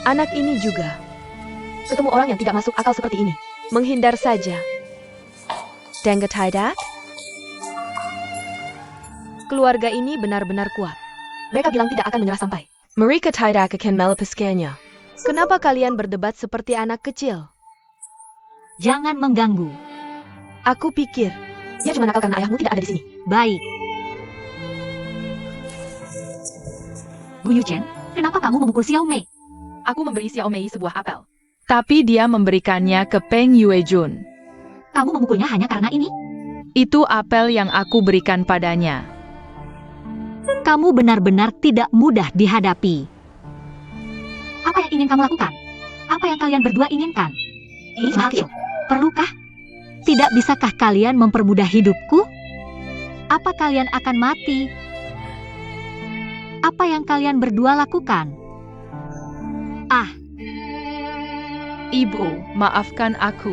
Anak ini juga. Ketemu orang yang tidak masuk akal seperti ini. Menghindar saja. Dengar tidak? Keluarga ini benar-benar kuat. Mereka bilang tidak akan menyerah sampai. Mereka tidak akan melepaskannya. Kenapa kalian berdebat seperti anak kecil? Jangan mengganggu. Aku pikir, Dia cuma nakal karena ayahmu tidak ada di sini. Baik. Bu Yuchen, kenapa kamu memukul Xiao Mei? Aku memberi Xiao Mei sebuah apel. Tapi dia memberikannya ke Peng Yuejun. Kamu memukulnya hanya karena ini? Itu apel yang aku berikan padanya. Kamu benar-benar tidak mudah dihadapi. Apa yang ingin kamu lakukan? Apa yang kalian berdua inginkan? Ini hal kecil. Perlukah? Tidak bisakah kalian mempermudah hidupku? Apa kalian akan mati? Apa yang kalian berdua lakukan? Ibu, maafkan aku.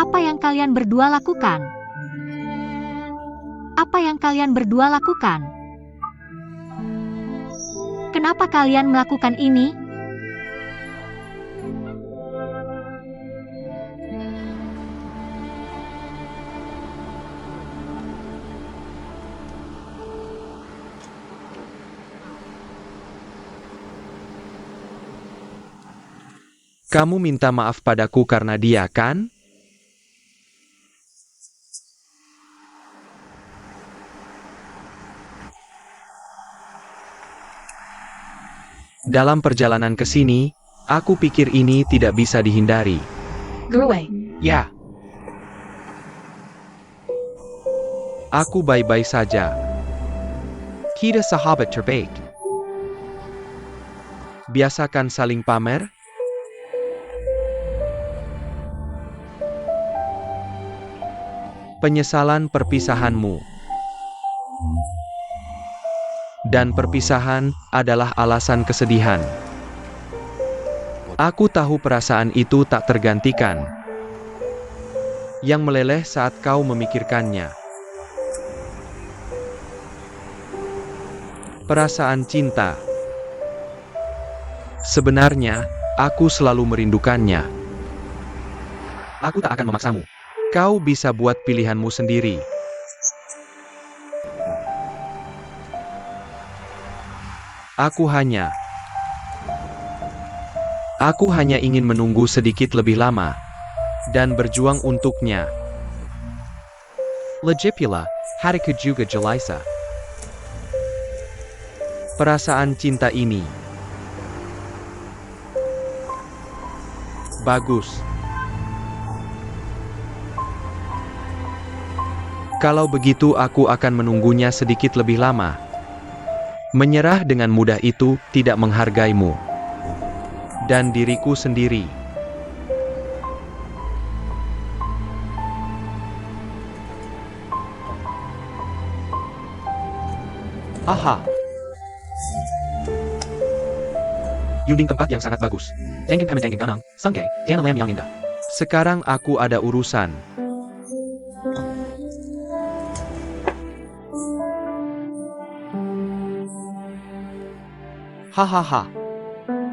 Apa yang kalian berdua lakukan? Apa yang kalian berdua lakukan? Kenapa kalian melakukan ini? Kamu minta maaf padaku karena dia, kan? Dalam perjalanan ke sini, aku pikir ini tidak bisa dihindari. Gerwei, Ya. Aku baik-baik saja. Kita sahabat terbaik. Biasakan saling pamer. Penyesalan perpisahanmu. Dan perpisahan adalah alasan kesedihan. Aku tahu perasaan itu tak tergantikan. Yang meleleh saat kau memikirkannya. Perasaan cinta. Sebenarnya, aku selalu merindukannya. Aku tak akan memaksamu. Kau bisa buat pilihanmu sendiri. Aku hanya ingin menunggu sedikit lebih lama dan berjuang untuknya. Lagipula, hariku juga Jelisa. Perasaan cinta ini bagus. Kalau begitu aku akan menunggunya sedikit lebih lama. Menyerah dengan mudah itu tidak menghargaimu. Dan diriku sendiri. Aha. Yunding tempat yang sangat bagus. Tengking kami tengking kanang, sangke, tiana lem yang indah. Sekarang aku ada urusan. Hahaha.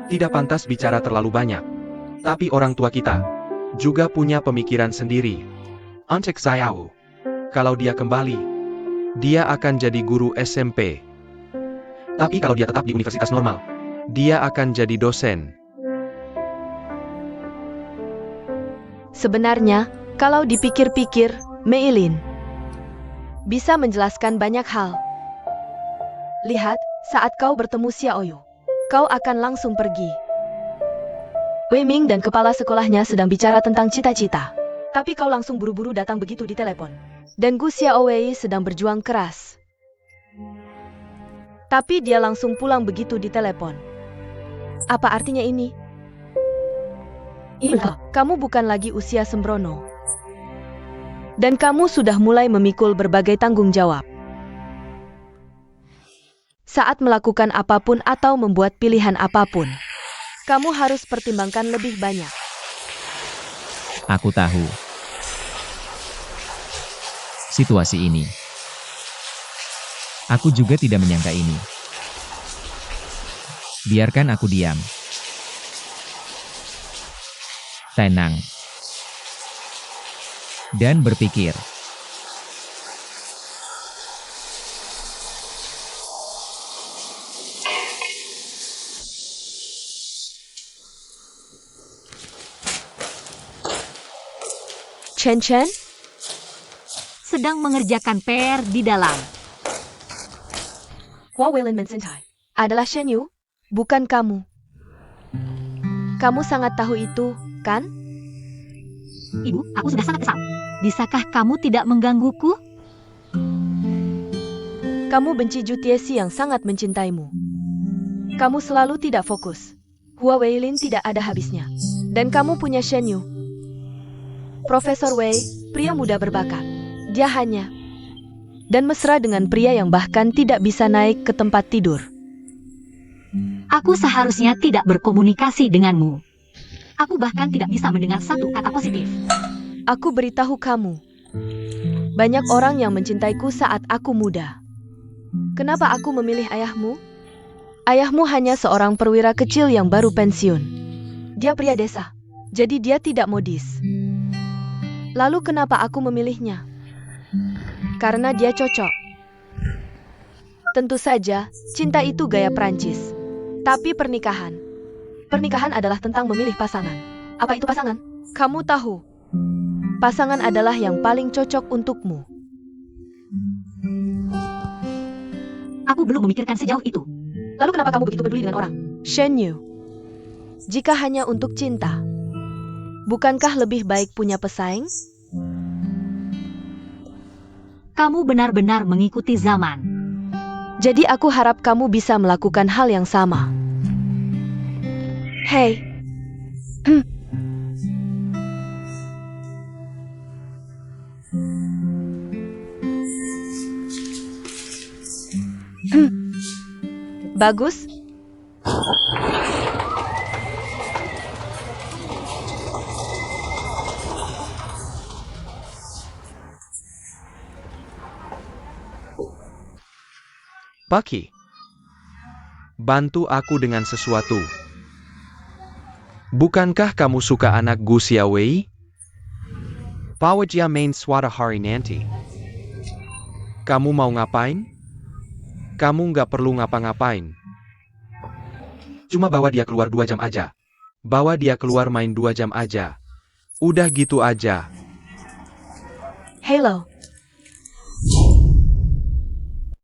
Tidak pantas bicara terlalu banyak. Tapi orang tua kita juga punya pemikiran sendiri. Ancek Sayao. Kalau dia kembali, dia akan jadi guru SMP. Tapi kalau dia tetap di universitas normal, dia akan jadi dosen. sebenarnya, kalau dipikir-pikir, Meilin bisa menjelaskan banyak hal. Lihat, saat kau bertemu Xiaoyu, kau akan langsung pergi. Wei Ming dan kepala sekolahnya sedang bicara tentang cita-cita. Tapi kau langsung buru-buru datang begitu di telepon. Dan Gu Xiaowei sedang berjuang keras. Tapi dia langsung pulang begitu di telepon. Apa artinya ini? Iya. Kamu bukan lagi usia sembrono. Dan kamu sudah mulai memikul berbagai tanggung jawab. Saat melakukan apapun atau membuat pilihan apapun, kamu harus pertimbangkan lebih banyak. Aku tahu. situasi ini. Aku juga tidak menyangka ini. Biarkan aku diam. Tenang. Dan berpikir. Chen Chen? Sedang mengerjakan PR di dalam. Hua Weilin mencintai. Adalah Shen Yu? Bukan kamu. Kamu sangat tahu itu, kan? Ibu, aku sudah sangat kesal. Bisakah kamu tidak menggangguku? Kamu benci Ju Tiesi yang sangat mencintaimu. Kamu selalu tidak fokus. Hua Weilin tidak ada habisnya. Dan kamu punya Shen Yu. Profesor Wei, pria muda berbakat. Dia hanya dan mesra dengan pria yang bahkan tidak bisa naik ke tempat tidur. Aku seharusnya tidak berkomunikasi denganmu. Aku bahkan tidak bisa mendengar satu kata positif. Aku beritahu kamu. Banyak orang yang mencintaiku saat aku muda. Kenapa aku memilih ayahmu? Ayahmu hanya seorang perwira kecil yang baru pensiun. Dia pria desa, jadi dia tidak modis. Lalu kenapa aku memilihnya? Karena dia cocok. Tentu saja, cinta itu gaya Prancis. Tapi pernikahan adalah tentang memilih pasangan. Apa itu pasangan? Kamu tahu. Pasangan adalah yang paling cocok untukmu. Aku belum memikirkan sejauh itu. Lalu kenapa kamu begitu peduli dengan orang? Shen Yu, jika hanya untuk cinta, bukankah lebih baik punya pesaing? Kamu benar-benar mengikuti zaman. Jadi aku harap kamu bisa melakukan hal yang sama. Hei. Bagus. Paki, bantu aku dengan sesuatu. Bukankah kamu suka anak Gu Xiaowei? Pawajia main suara hari nanti. Kamu mau ngapain? Kamu nggak perlu ngapa-ngapain. Cuma bawa dia keluar 2 jam aja. Bawa dia keluar main 2 jam aja. Udah gitu aja. Halo.